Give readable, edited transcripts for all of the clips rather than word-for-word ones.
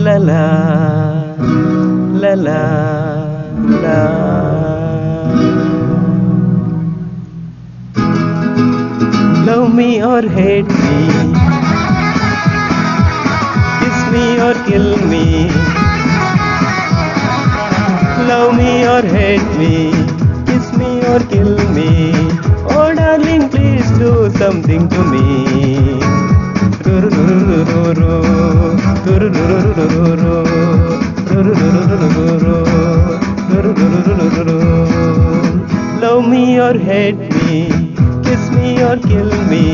La la la la la. Love me or hate me, kiss me or kill me. Love me or hate me, kiss me or kill me. Oh darling, please do something to me. Love me or hate me, kiss me or kill me.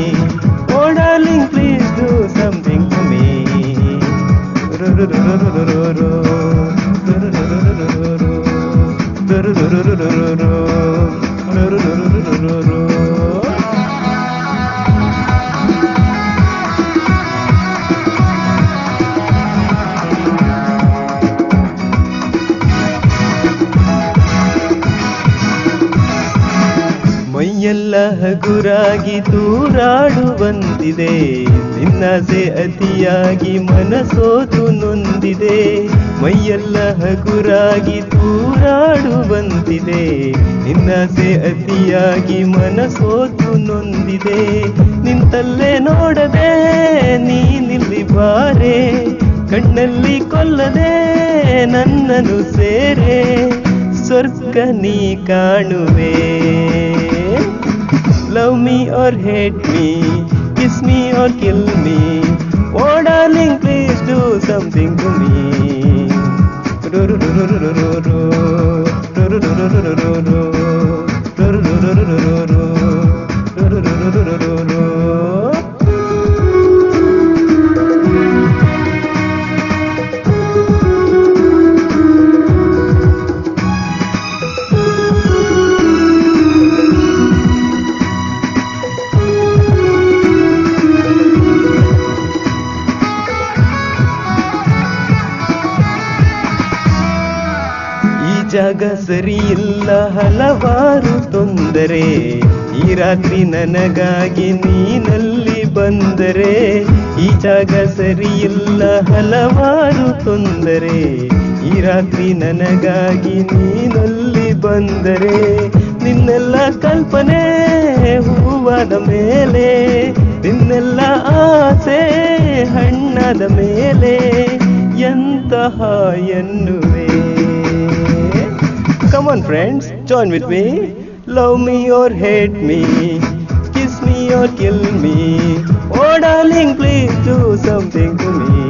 Oh darling, please do something to me. ಮೈಯೆಲ್ಲ ಹಗುರಾಗಿ ತೂರಾಡುವಂತಿದೆ, ನಿನ್ನಾಸೆ ಅತಿಯಾಗಿ ಮನಸೋತು ನೊಂದಿದೆ. ಮೈಯೆಲ್ಲ ಹಗುರಾಗಿ ತೂರಾಡುವಂತಿದೆ, ನಿನ್ನಾಸೆ ಅತಿಯಾಗಿ ಮನಸೋತು ನೊಂದಿದೆ. ನಿಂತಲ್ಲೇ ನೋಡದೆ ನೀನಿಲ್ಲಿ ಬಾರೆ, ಕಣ್ಣಲ್ಲಿ ಕೊಲ್ಲದೆ ನನ್ನನ್ನು ಸೇರೆ, ಸ್ವರ್ಗ ನೀ ಕಾಣುವೆ. Love me or hate me, kiss me or kill me. Oh darling, please do something to me. ಜಾಗ ಸರಿಯಿಲ್ಲ, ಹಲವಾರು ತೊಂದರೆ. ಈ ರಾತ್ರಿ ನನಗಾಗಿ ನೀನಲ್ಲಿ ಬಂದರೆ. ಈ ಜಾಗ ಸರಿಯಿಲ್ಲ, ಹಲವಾರು ತೊಂದರೆ. ಈ ರಾತ್ರಿ ನನಗಾಗಿ ನೀನಲ್ಲಿ ಬಂದರೆ. ನಿನ್ನೆಲ್ಲ ಕಲ್ಪನೆ ಹೂವಾದ ಮೇಲೆ, ನಿನ್ನೆಲ್ಲ ಆಸೆ ಹಣ್ಣಾದ ಮೇಲೆ ಎಂತಹ ಎನ್ನುವೆ. Come on friends, join with me. Love me or hate me, kiss me or kill me. Oh darling, please do something to me.